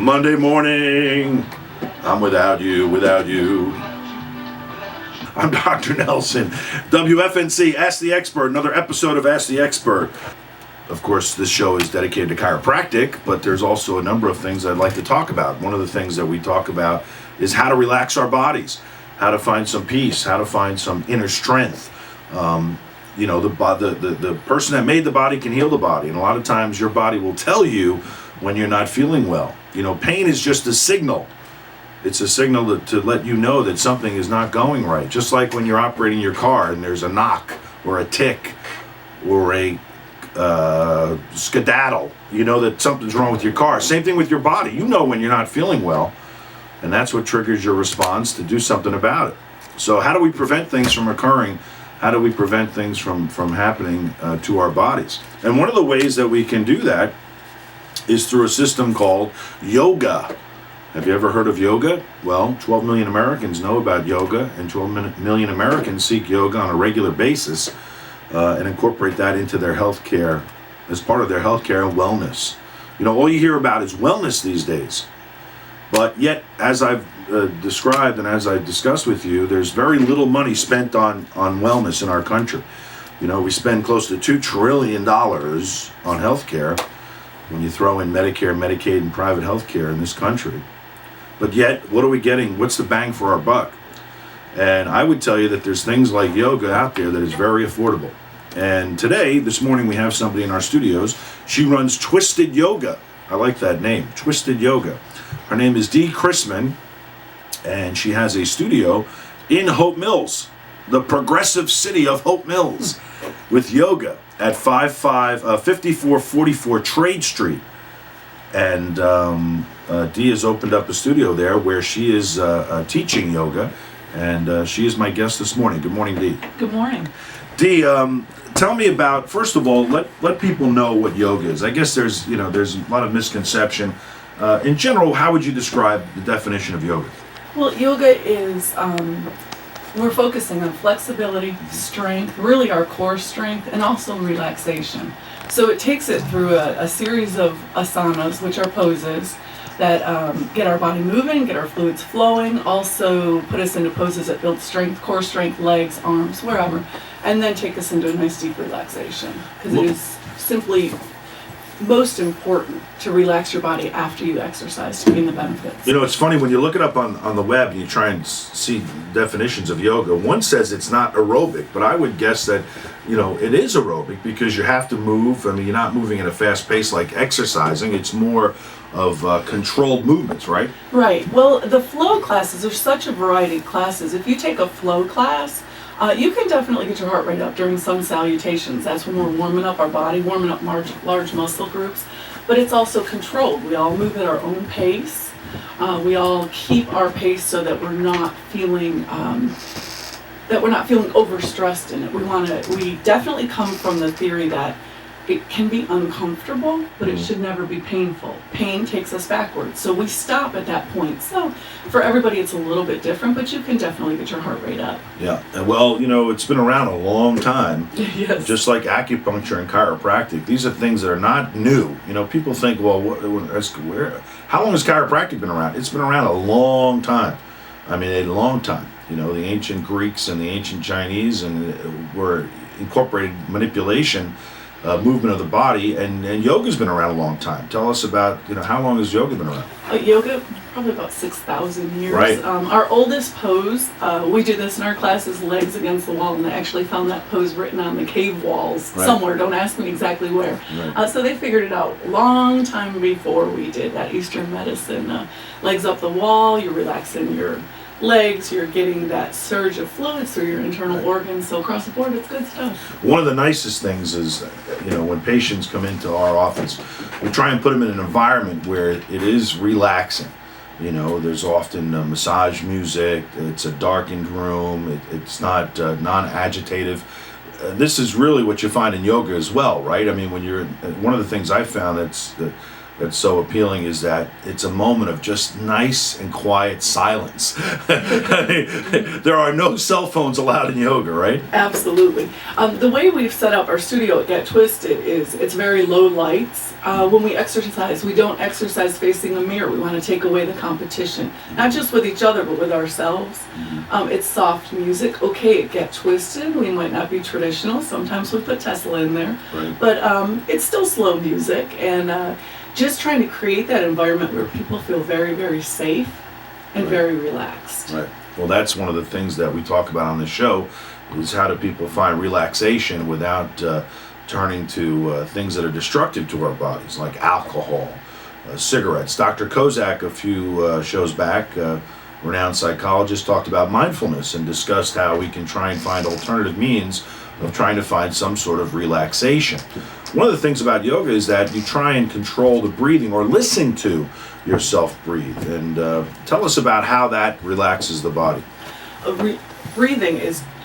Monday morning, I'm without you. I'm Dr. Nelson. WFNC, Ask the Expert, another episode of Ask the Expert. Of course, this show is dedicated to chiropractic, but there's also a number of things I'd like to talk about. One of the things that we talk about is how to relax our bodies, how to find some peace, how to find some inner strength. The person that made the body can heal the body, and a lot of times your body will tell you when you're not feeling well. Pain is just a signal. It's a signal to let you know that something is not going right. Just like when you're operating your car and there's a knock or a tick or a skedaddle, you know that something's wrong with your car. Same thing with your body. You know when you're not feeling well, and that's what triggers your response to do something about it. So how do we prevent things from occurring? How do we prevent things from happening to our bodies? And one of the ways that we can do that is through a system called yoga. Have you ever heard of yoga? Well, 12 million Americans know about yoga, and 12 million Americans seek yoga on a regular basis and incorporate that into their health care as part of their health care and wellness. All you hear about is wellness these days. But yet, as I've described and as I discussed with you, there's very little money spent on wellness in our country. We spend close to $2 trillion on health care when you throw in Medicare, Medicaid, and private health care in this country. But yet, what are we getting? What's the bang for our buck? And I would tell you that there's things like yoga out there that is very affordable. And this morning, we have somebody in our studios. She runs Twisted Yoga. I like that name, Twisted Yoga. Her name is Dee Chrisman, and she has a studio in Hope Mills, the progressive city of Hope Mills, with yoga at 5444 Trade Street. And Dee has opened up a studio there where she is teaching yoga, and she is my guest this morning. Good morning, Dee. Good morning. Dee, tell me about, first of all, let people know what yoga is. I guess there's a lot of misconception. In general, how would you describe the definition of yoga? Well, yoga is, we're focusing on flexibility, strength, really our core strength, and also relaxation. So it takes it through a series of asanas, which are poses that get our body moving, get our fluids flowing, also put us into poses that build strength, core strength, legs, arms, wherever, and then take us into a nice deep relaxation. Because it is simply most important to relax your body after you exercise to gain the benefits. It's funny when you look it up on the web and you try and see definitions of yoga. One says it's not aerobic, but I would guess that it is aerobic because you have to move. I mean, you're not moving at a fast pace like exercising. It's more of controlled movements, right? Right. Well, the flow classes, there's such a variety of classes. If you take a flow class, you can definitely get your heart rate up during sun salutations. That's when we're warming up our body, warming up large muscle groups. But it's also controlled. We all move at our own pace. We all keep our pace so that we're not feeling overstressed in it. We definitely come from the theory that it can be uncomfortable, but it should never be painful. Pain takes us backwards, so we stop at that point. So for everybody, it's a little bit different, but you can definitely get your heart rate up. Yeah, well, it's been around a long time. Yes. Just like acupuncture and chiropractic, these are things that are not new. People think, well, how long has chiropractic been around? It's been around a long time. I mean, a long time. The ancient Greeks and the ancient Chinese were incorporated manipulation, movement of the body, and yoga's been around a long time. Tell us about, how long has yoga been around? Yoga, probably about 6,000 years. Right. Our oldest pose, we do this in our classes, legs against the wall, and they actually found that pose written on the cave walls somewhere. Don't ask me exactly where. Right. So they figured it out a long time before we did that Eastern medicine. Legs up the wall, you're relaxing your legs, you're getting that surge of fluids through your internal organs. So across the board, it's good stuff. One of the nicest things is, when patients come into our office, we try and put them in an environment where it is relaxing. There's often massage music. It's a darkened room. It's not non-agitative. This is really what you find in yoga as well, right? I mean, one of the things I found that's that's so appealing is that it's a moment of just nice and quiet silence. There are no cell phones allowed in yoga, right? Absolutely. The way we've set up our studio at Get Twisted is it's very low lights. When we exercise, we don't exercise facing a mirror. We want to take away the competition, not just with each other, but with ourselves. It's soft music. Okay, at Get Twisted, we might not be traditional. Sometimes we put Tesla in there, Right. but it's still slow music, and just trying to create that environment where people feel very, very safe and Right. very relaxed. Right. Well, that's one of the things that we talk about on the show is how do people find relaxation without turning to things that are destructive to our bodies, like alcohol, cigarettes. Dr. Kozak, a few shows back, renowned psychologist, talked about mindfulness and discussed how we can try and find alternative means of trying to find some sort of relaxation. One of the things about yoga is that you try and control the breathing or listen to yourself breathe. And tell us about how that relaxes the body. Breathing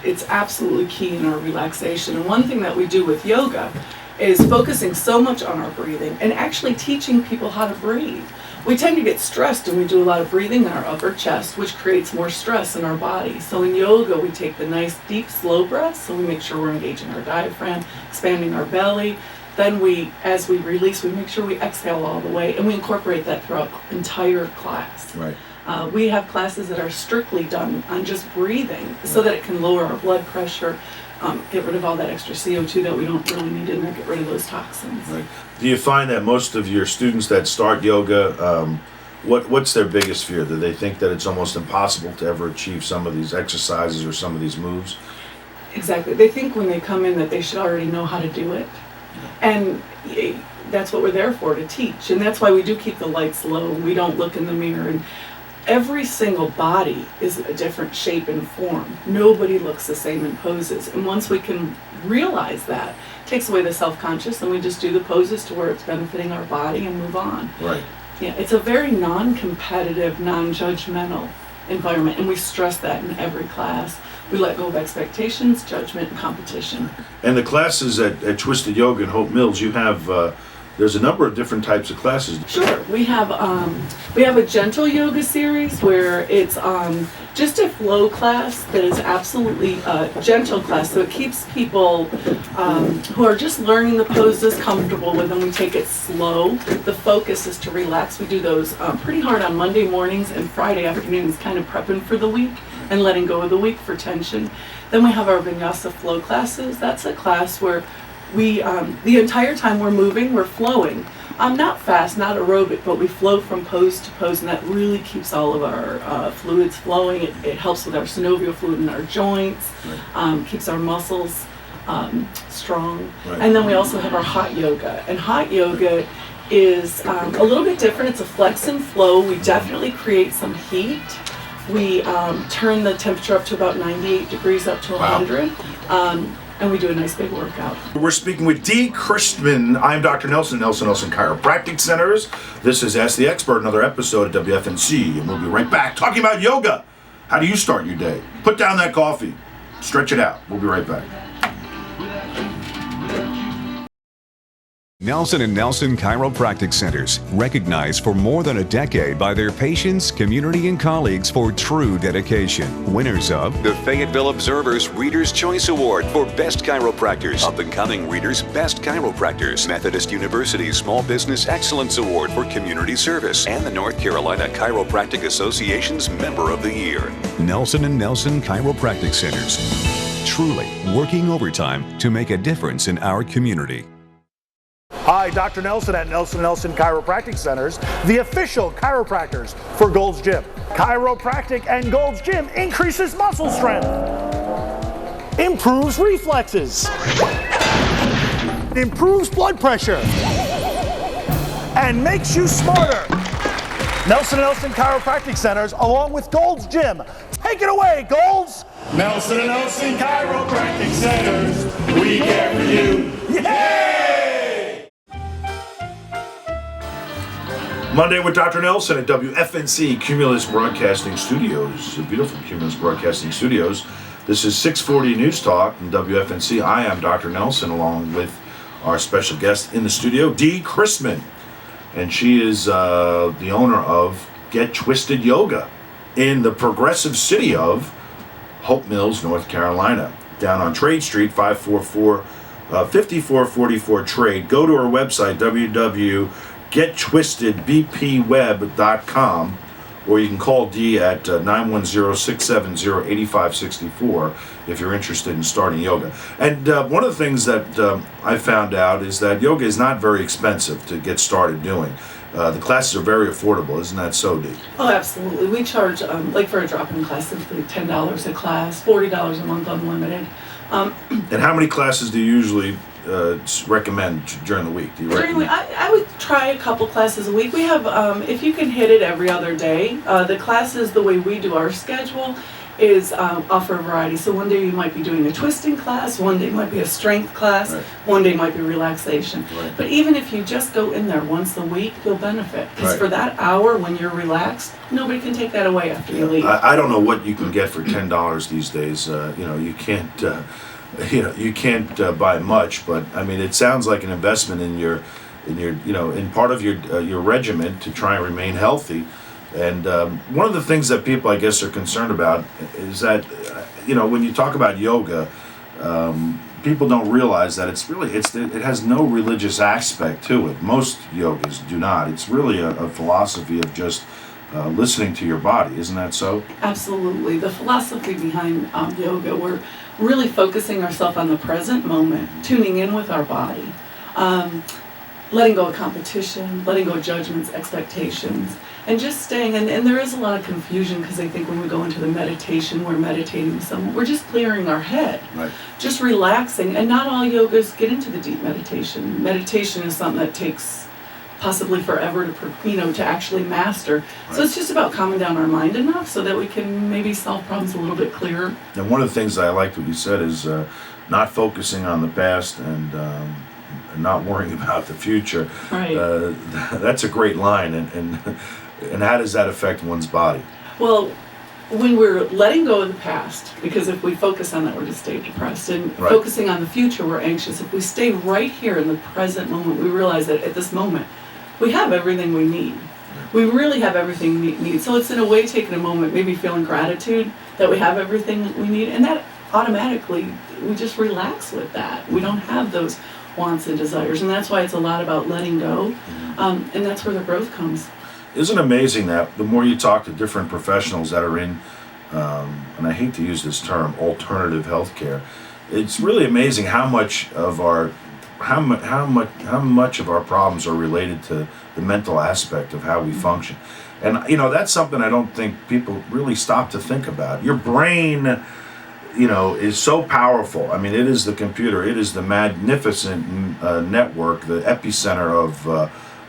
it's absolutely key in our relaxation. And one thing that we do with yoga is focusing so much on our breathing and actually teaching people how to breathe. We tend to get stressed and we do a lot of breathing in our upper chest, which creates more stress in our body. So in yoga, we take the nice, deep, slow breaths. So we make sure we're engaging our diaphragm, expanding our belly. Then as we release, we make sure we exhale all the way, and we incorporate that throughout the entire class. Right. We have classes that are strictly done on just breathing so that it can lower our blood pressure, get rid of all that extra CO2 that we don't really need in there, get rid of those toxins. Right. Do you find that most of your students that start yoga, what's their biggest fear? Do they think that it's almost impossible to ever achieve some of these exercises or some of these moves? Exactly. They think when they come in that they should already know how to do it. And that's what we're there for, to teach. And that's why we do keep the lights low. We don't look in the mirror. And every single body is a different shape and form. Nobody looks the same in poses. And once we can realize that, it takes away the self-conscious, and we just do the poses to where it's benefiting our body and move on. Right. Yeah, it's a very non-competitive, non-judgmental environment, and we stress that in every class. We let go of expectations, judgment, and competition. And the classes at Twisted Yoga and Hope Mills, you have, there's a number of different types of classes. Sure, we have a gentle yoga series where it's just a flow class that is absolutely a gentle class, so it keeps people who are just learning the poses comfortable with them. We take it slow. The focus is to relax. We do those pretty hard on Monday mornings and Friday afternoons, kind of prepping for the week and letting go of the week for tension. Then we have our vinyasa flow classes. That's a class where we, the entire time we're moving, we're flowing. Not fast, not aerobic, but we flow from pose to pose, and that really keeps all of our fluids flowing. It helps with our synovial fluid in our joints, keeps our muscles strong. Right. And then we also have our hot yoga. And hot yoga is a little bit different. It's a flex and flow. We definitely create some heat. We turn the temperature up to about 98 degrees up to 100. And we do a nice big workout. We're speaking with Dee Christman. I'm Dr. Nelson, Nelson Chiropractic Centers. This is Ask the Expert, another episode of WFNC, and we'll be right back talking about yoga. How do you start your day? Put down that coffee, stretch it out. We'll be right back. Nelson and Nelson Chiropractic Centers, recognized for more than a decade by their patients, community, and colleagues for true dedication. Winners of the Fayetteville Observer's Reader's Choice Award for Best Chiropractors, Up-and-Coming Readers' Best Chiropractors, Methodist University's Small Business Excellence Award for Community Service, and the North Carolina Chiropractic Association's Member of the Year. Nelson and Nelson Chiropractic Centers, truly working overtime to make a difference in our community. Hi, Dr. Nelson at Nelson Chiropractic Centers, the official chiropractors for Gold's Gym. Chiropractic and Gold's Gym increases muscle strength, improves reflexes, improves blood pressure, and makes you smarter. Nelson Chiropractic Centers, along with Gold's Gym. Take it away, Golds! Nelson Chiropractic Centers, we care for you. Yay! Monday with Dr. Nelson at WFNC Cumulus Broadcasting Studios, the beautiful Cumulus Broadcasting Studios. This is 640 News Talk from WFNC. I am Dr. Nelson, along with our special guest in the studio, Dee Christman. and she is the owner of Get Twisted Yoga in the progressive city of Hope Mills, North Carolina, down on Trade Street, 5444 Trade. Go to our website, www.gettwistedbpweb.com, or you can call Dee at 910-670-8564 if you're interested in starting yoga. And one of the things that I found out is that yoga is not very expensive to get started doing. The classes are very affordable, isn't that so, Dee? Oh, absolutely. We charge, like for a drop-in class, typically $10 a class, $40 a month unlimited. And how many classes do you usually recommend during the week? Do you During the week, recommend? I would try a couple classes a week. We have, if you can hit it every other day, the classes, the way we do our schedule is offer a variety. So one day you might be doing a twisting class, one day might be a strength class, Right. one day might be relaxation. Right. But even if you just go in there once a week, you'll benefit. Because Right. for that hour when you're relaxed, nobody can take that away after you leave. I don't know what you can get for $10 these days. You can't. You can't buy much, but I mean, it sounds like an investment in your, in part of your regimen to try and remain healthy. And one of the things that people, I guess, are concerned about is that, when you talk about yoga, people don't realize that it has no religious aspect to it. Most yogas do not. It's really a philosophy of just listening to your body. Isn't that so? Absolutely. The philosophy behind yoga, we're really focusing ourselves on the present moment, tuning in with our body, letting go of competition, letting go of judgments, expectations, and just staying. And there is a lot of confusion because I think when we go into the meditation, we're meditating with someone, we're just clearing our head, Right. just relaxing. And not all yogas get into the deep meditation. Meditation is something that takes possibly forever to actually master. So Right. it's just about calming down our mind enough so that we can maybe solve problems a little bit clearer. And one of the things that I liked what you said is not focusing on the past and not worrying about the future. Right. That's a great line. And how does that affect one's body? Well, when we're letting go of the past, because if we focus on that, we're just stay depressed. And Right. focusing on the future, we're anxious. If we stay right here in the present moment, we realize that at this moment, we have everything we need. We really have everything we need. So it's in a way taking a moment, maybe feeling gratitude that we have everything that we need. And that automatically, we just relax with that. We don't have those wants and desires. And that's why it's a lot about letting go. And that's where the growth comes. Isn't it amazing that the more you talk to different professionals that are in, and I hate to use this term, alternative healthcare, it's really amazing how much of our problems are related to the mental aspect of how we function. And that's something I don't think people really stop to think about. Your brain, is so powerful. I mean, it is the computer. It is the magnificent network, the epicenter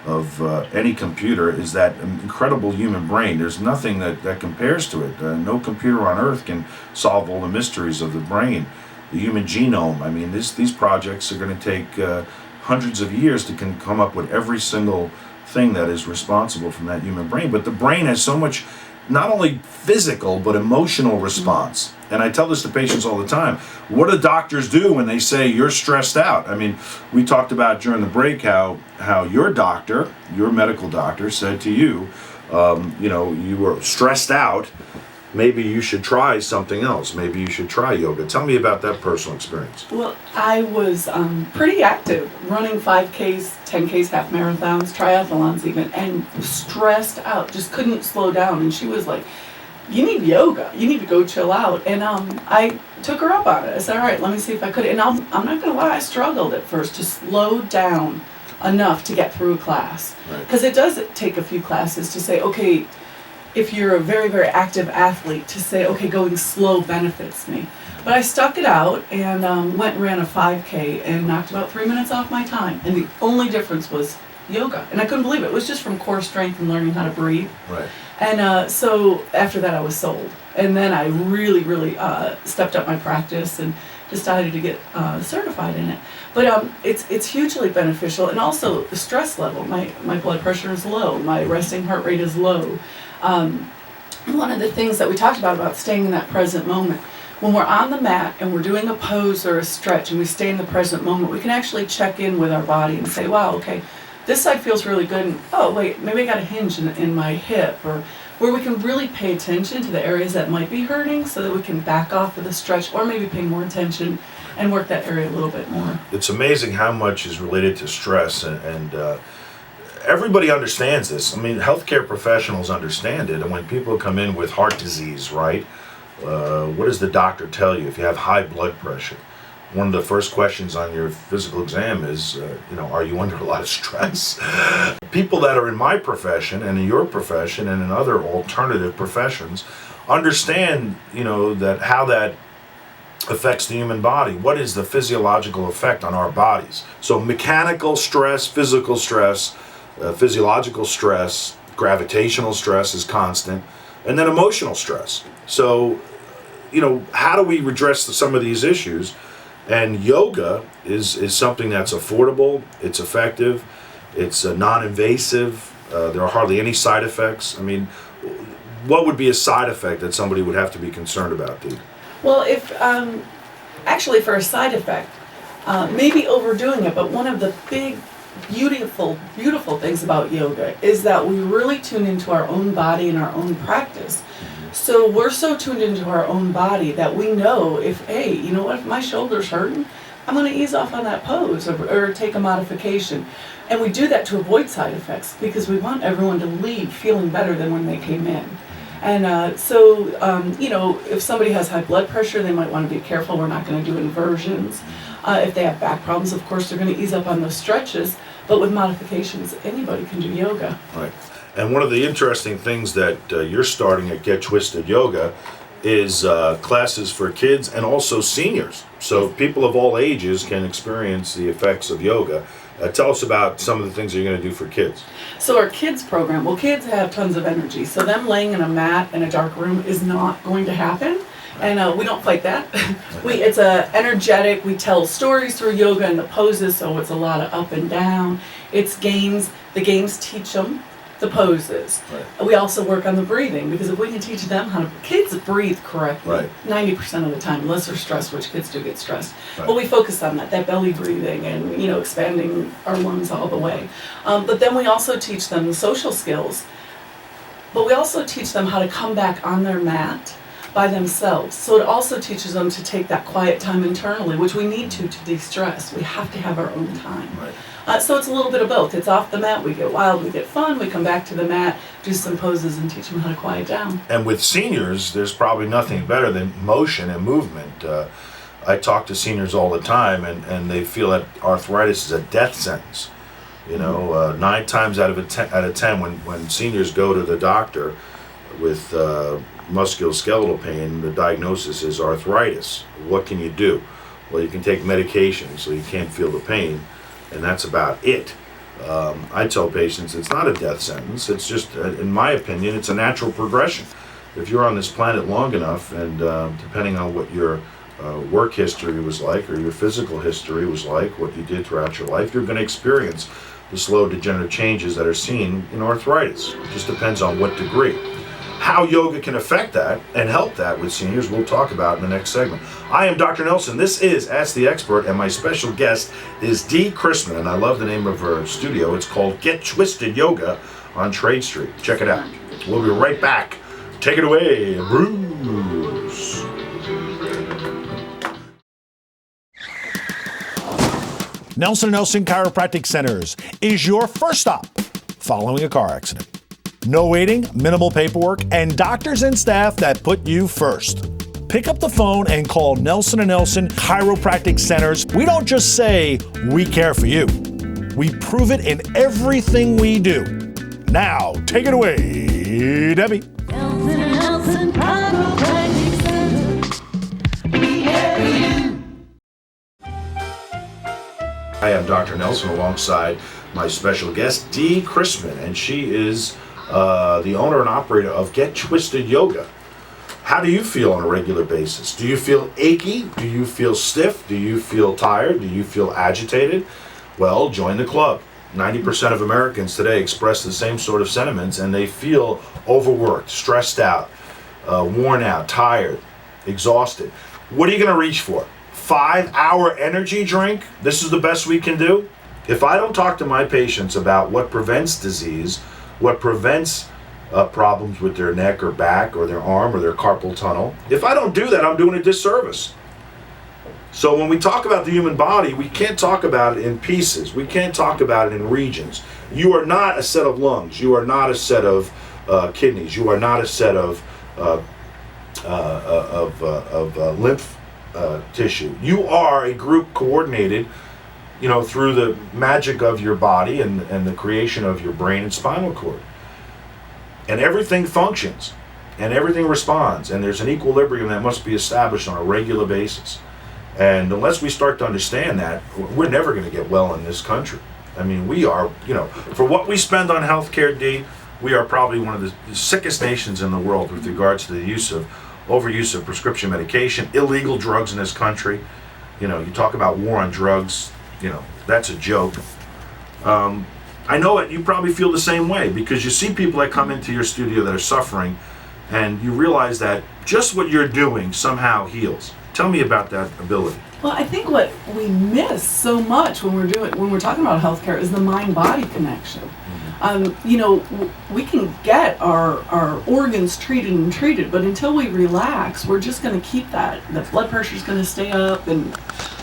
of any computer is that incredible human brain. There's nothing that compares to it. No computer on earth can solve all the mysteries of the brain. The human genome. I mean, these projects are going to take hundreds of years to come up with every single thing that is responsible from that human brain. But the brain has so much, not only physical, but emotional response. And I tell this to patients all the time. What do doctors do when they say you're stressed out? I mean, we talked about during the break how your doctor, your medical doctor, said to you, you were stressed out. Maybe you should try something else. Maybe you should try yoga. Tell me about that personal experience. Well, I was pretty active, running 5Ks, 10Ks, half marathons, triathlons even, and stressed out, just couldn't slow down. And she was like, you need yoga. You need to go chill out. And I took her up on it. I said, all right, let me see if I could. And I'm not going to lie, I struggled at first to slow down enough to get through a class. Because it does take a few classes to say, okay, if you're a very, very active athlete, to say, okay, going slow benefits me. But I stuck it out and went and ran a 5K and knocked about 3 minutes off my time. And the only difference was yoga. And I couldn't believe it. It was just from core strength and learning how to breathe. Right. And so after that, I was sold. And then I really, really stepped up my practice and decided to get certified in it. But it's hugely beneficial. And also the stress level. My blood pressure is low. My resting heart rate is low. One of the things that we talked about staying in that present moment, when we're on the mat and we're doing a pose or a stretch and we stay in the present moment, we can actually check in with our body and say, wow, okay, this side feels really good, and oh wait, maybe I got a hinge in my hip, or where we can really pay attention to the areas that might be hurting so that we can back off of the stretch, or maybe pay more attention and work that area a little bit more. It's amazing how much is related to stress, and everybody understands this. I mean, healthcare professionals understand it, and when people come in with heart disease, right, what does the doctor tell you? If you have high blood pressure, one of the first questions on your physical exam is, are you under a lot of stress? People that are in my profession and in your profession and in other alternative professions understand, that how that affects the human body. What is the physiological effect on our bodies? So mechanical stress, physical stress, physiological stress, gravitational stress is constant, and then emotional stress. So, how do we address some of these issues? And yoga is something that's affordable, it's effective, it's non-invasive, there are hardly any side effects. I mean, what would be a side effect that somebody would have to be concerned about, Dee? Well, if actually for a side effect, maybe overdoing it, but one of the big, beautiful things about yoga is that we really tune into our own body and our own practice. So we're so tuned into our own body that we know if my shoulder's hurting, I'm going to ease off on that pose or take a modification. And we do that to avoid side effects because we want everyone to leave feeling better than when they came in. And so if somebody has high blood pressure, they might want to be careful. We're not going to do inversions. If they have back problems, of course, they're going to ease up on those stretches. But with modifications, anybody can do yoga. Right. And one of the interesting things that you're starting at Get Twisted Yoga is classes for kids and also seniors. So people of all ages can experience the effects of yoga. Tell us about some of the things that you're going to do for kids. So our kids program, kids have tons of energy. So them laying in a mat in a dark room is not going to happen. And we don't fight that. It's energetic. We tell stories through yoga and the poses, so it's a lot of up and down. It's games. The games teach them the poses. Right. We also work on the breathing, because if we can teach them how to, kids breathe correctly, right, 90% of the time, unless they're stressed, which kids do get stressed. Right. But we focus on that belly breathing and expanding our lungs all the way. But then we also teach them the social skills, but we also teach them how to come back on their mat by themselves. So it also teaches them to take that quiet time internally, which we need to de-stress. We have to have our own time. Right. So it's a little bit of both. It's off the mat, we get wild, we get fun, we come back to the mat, do some poses and teach them how to quiet down. And with seniors, there's probably nothing better than motion and movement. I talk to seniors all the time, and they feel that arthritis is a death sentence. 9 times out of 10 when seniors go to the doctor with musculoskeletal pain, the diagnosis is arthritis. What can you do? Well, you can take medication so you can't feel the pain, and that's about it. I tell patients it's not a death sentence. It's just, in my opinion, it's a natural progression. If you're on this planet long enough, and depending on what your work history was like or your physical history was like, what you did throughout your life, you're going to experience the slow degenerative changes that are seen in arthritis. It just depends on what degree. How yoga can affect that and help that with seniors, we'll talk about in the next segment. I am Dr. Nelson. This is Ask the Expert, and my special guest is Dee Chrisman, and I love the name of her studio. It's called Get Twisted Yoga on Trade Street. Check it out. We'll be right back. Take it away, Bruce. Nelson Chiropractic Centers is your first stop following a car accident. No waiting, minimal paperwork, and doctors and staff that put you first. Pick up the phone and call Nelson & Nelson Chiropractic Centers. We don't just say we care for you. We prove it in everything we do. Now, take it away, Debbie. Nelson & Nelson Chiropractic Centers. We care for you. I am Dr. Nelson alongside my special guest, Dee Chrisman, and she is the owner and operator of Get Twisted Yoga. How do you feel on a regular basis? Do you feel achy? Do you feel stiff? Do you feel tired? Do you feel agitated? Well, join the club. 90% of Americans today express the same sort of sentiments, and they feel overworked, stressed out, worn out, tired, exhausted. What are you going to reach for? 5-hour energy drink? This is the best we can do? If I don't talk to my patients about what prevents disease, what prevents problems with their neck or back or their arm or their carpal tunnel, if I don't do that, I'm doing a disservice. So when we talk about the human body, we can't talk about it in pieces. We can't talk about it in regions. You are not a set of lungs. You are not a set of kidneys. You are not a set of lymph tissue. You are a group coordinated, through the magic of your body and the creation of your brain and spinal cord. And everything functions and everything responds, and there's an equilibrium that must be established on a regular basis. And unless we start to understand that, we're never going to get well in this country. I mean, we are, for what we spend on healthcare, D, we are probably one of the sickest nations in the world with regards to the overuse of prescription medication, illegal drugs in this country. You talk about war on drugs, that's a joke. I know it, you probably feel the same way, because you see people that come into your studio that are suffering, and you realize that just what you're doing somehow heals. Tell me about that ability. Well, I think what we miss so much when we're talking about healthcare is the mind-body connection. We can get our organs treated, but until we relax, we're just going to keep that. The blood pressure is going to stay up, and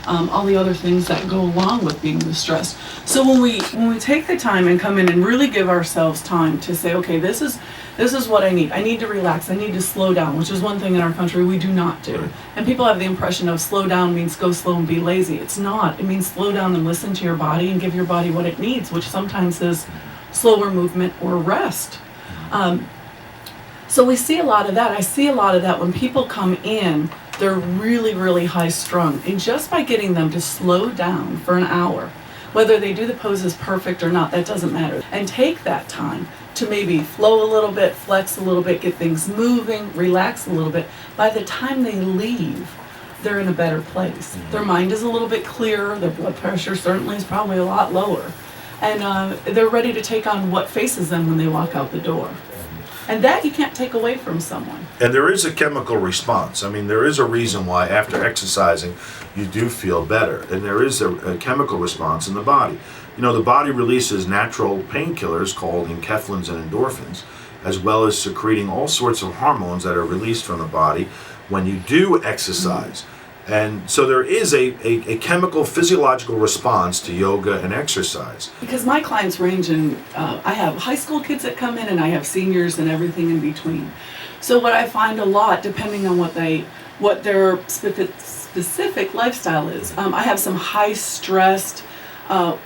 all the other things that go along with being distressed. So when we take the time and come in and really give ourselves time to say, okay, this is what I need. I need to relax. I need to slow down, which is one thing in our country we do not do. And people have the impression of slow down means go slow and be lazy. It's not. It means slow down and listen to your body and give your body what it needs, which sometimes is slower movement or rest. So we see a lot of that. I see a lot of that when people come in, they're really, really high strung. And just by getting them to slow down for an hour, whether they do the poses perfect or not, that doesn't matter. And take that time to maybe flow a little bit, flex a little bit, get things moving, relax a little bit. By the time they leave, they're in a better place. Their mind is a little bit clearer. Their blood pressure certainly is probably a lot lower. And they're ready to take on what faces them when they walk out the door. And that you can't take away from someone. And there is a chemical response. I mean, there is a reason why after exercising you do feel better. And there is a chemical response in the body. The body releases natural painkillers called enkephalins and endorphins, as well as secreting all sorts of hormones that are released from the body when you do exercise. And so there is a chemical physiological response to yoga and exercise. Because my clients range in, I have high school kids that come in, and I have seniors and everything in between. So what I find a lot, depending on what their specific lifestyle is, I have some high stressed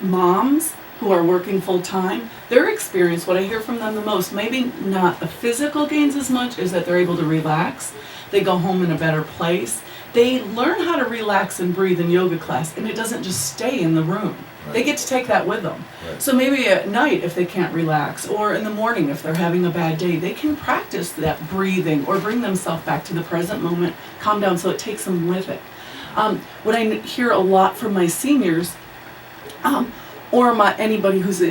moms who are working full time. Their experience, what I hear from them the most, maybe not the physical gains as much, is that they're able to relax. They go home in a better place. They learn how to relax and breathe in yoga class, and it doesn't just stay in the room. Right. They get to take that with them. Right. So maybe at night if they can't relax, or in the morning if they're having a bad day, they can practice that breathing or bring themselves back to the present moment, calm down, so it takes them with it. What I hear a lot from my seniors, or anybody who's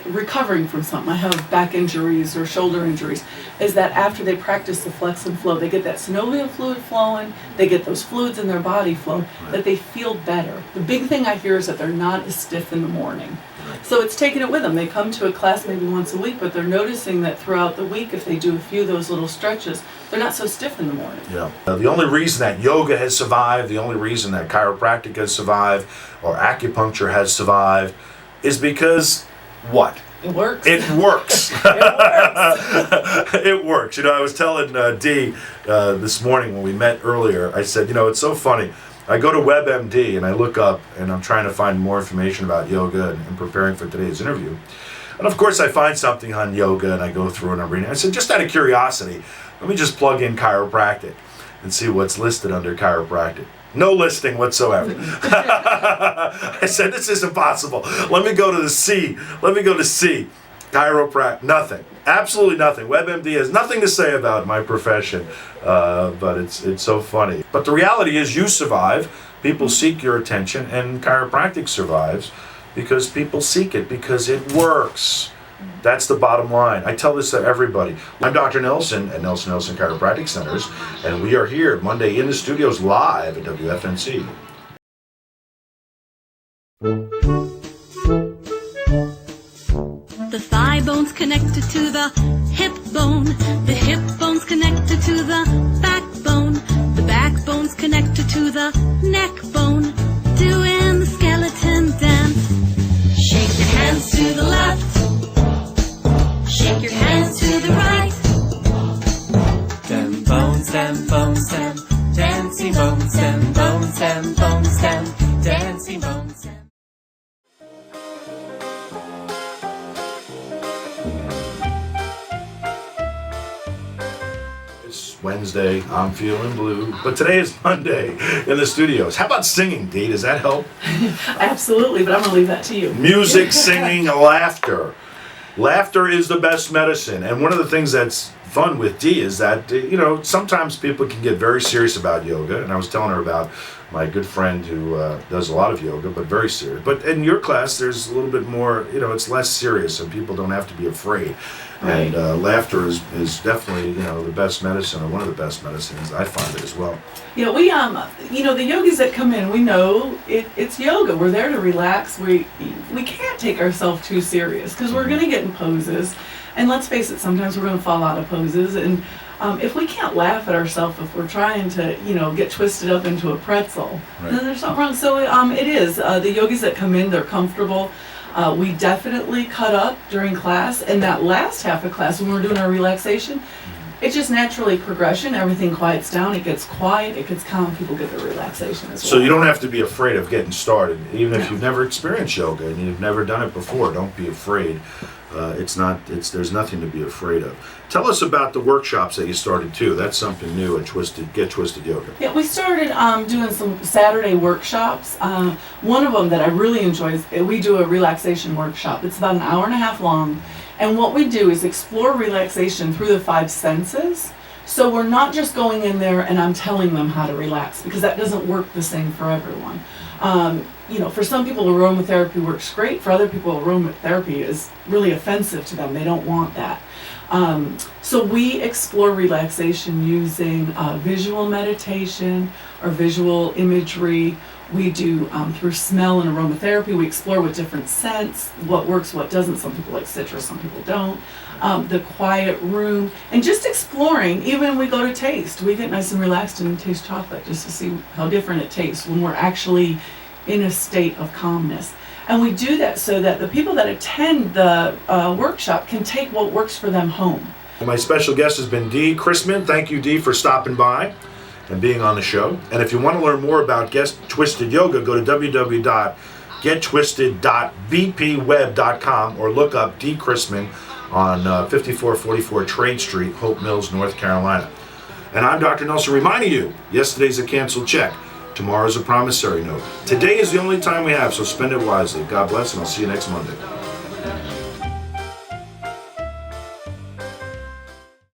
recovering from something, I have back injuries or shoulder injuries, is that after they practice the flex and flow, they get that synovial fluid flowing, they get those fluids in their body flowing, that they feel better. The big thing I hear is that they're not as stiff in the morning. So it's taking it with them. They come to a class maybe once a week, but they're noticing that throughout the week, if they do a few of those little stretches, they're not so stiff in the morning. Yeah. The only reason that yoga has survived, the only reason that chiropractic has survived, or acupuncture has survived, is because what? It works. It works. It works. It works. I was telling Dee this morning when we met earlier, I said, it's so funny. I go to WebMD and I look up and I'm trying to find more information about yoga and preparing for today's interview. And of course I find something on yoga and I go through and I'm reading. I said, just out of curiosity, let me just plug in chiropractic and see what's listed under chiropractic. No listing whatsoever. I said, this is impossible. Let me go to the C. Let me go to C. Chiropractic. Nothing. Absolutely nothing. WebMD has nothing to say about my profession. But it's so funny. But the reality is you survive. People seek your attention. And chiropractic survives because people seek it because it works. That's the bottom line. I tell this to everybody. I'm Dr. Nelson at Nelson Chiropractic Centers, and we are here Monday in the studios live at WFNC. bone's connected to the hip bone. The hip bone's connected to the backbone. The backbone's connected to the neck bone. Doing the skeleton dance. Shake your hands to the left. Shake your hands to the right. Them bones, them bones, them dancing bones, them bones, them bones, them dancing bones. It's Wednesday, I'm feeling blue, but today is Monday in the studios. How about singing, Dee? Does that help? Absolutely, but I'm gonna leave that to you. Music, singing, laughter. Laughter is the best medicine. And one of the things that's fun with Dee is that, sometimes people can get very serious about yoga. And I was telling her about my good friend who does a lot of yoga, but very serious. But in your class, there's a little bit more, it's less serious, and people don't have to be afraid. Right. And laughter is definitely, the best medicine, or one of the best medicines. I find it as well. Yeah, we the yogis that come in, we know it's yoga. We're there to relax. We can't take ourselves too serious because we're gonna get in poses, and let's face it, sometimes we're gonna fall out of poses. And if we can't laugh at ourselves, if we're trying to get twisted up into a pretzel, Right. then there's something wrong. So it is the yogis that come in, they're comfortable. We definitely cut up during class, and that last half of class when we're doing our relaxation, it's just naturally progression. Everything quiets down, it gets quiet, it gets calm, people get their relaxation as well. So you don't have to be afraid of getting started. Even if you've never experienced yoga and you've never done it before, don't be afraid. There's nothing to be afraid of. Tell us about the workshops that you started too. That's something new at Get Twisted Yoga. Yeah, we started doing some Saturday workshops. One of them that I really enjoy is we do a relaxation workshop. It's about an hour and a half long. And what we do is explore relaxation through the 5 senses. So we're not just going in there and I'm telling them how to relax, because that doesn't work the same for everyone. For some people aromatherapy works great. For other people, aromatherapy is really offensive to them. They don't want that. So we explore relaxation using visual meditation or visual imagery. We do through smell and aromatherapy. We explore with different scents, what works, what doesn't. Some people like citrus, some people don't. The quiet room, and just exploring. Even when we go to taste, we get nice and relaxed and taste chocolate just to see how different it tastes when we're actually in a state of calmness. And we do that so that the people that attend the workshop can take what works for them home. My special guest has been Dee Chrisman. Thank you, Dee, for stopping by and being on the show. And if you want to learn more about Get Twisted Yoga, go to www.gettwisted.bpweb.com or look up Dee Chrisman on 5444 Trade Street, Hope Mills, North Carolina. And I'm Dr. Nelson reminding you, yesterday's a canceled check. Tomorrow's a promissory note. Today is the only time we have, so spend it wisely. God bless, and I'll see you next Monday.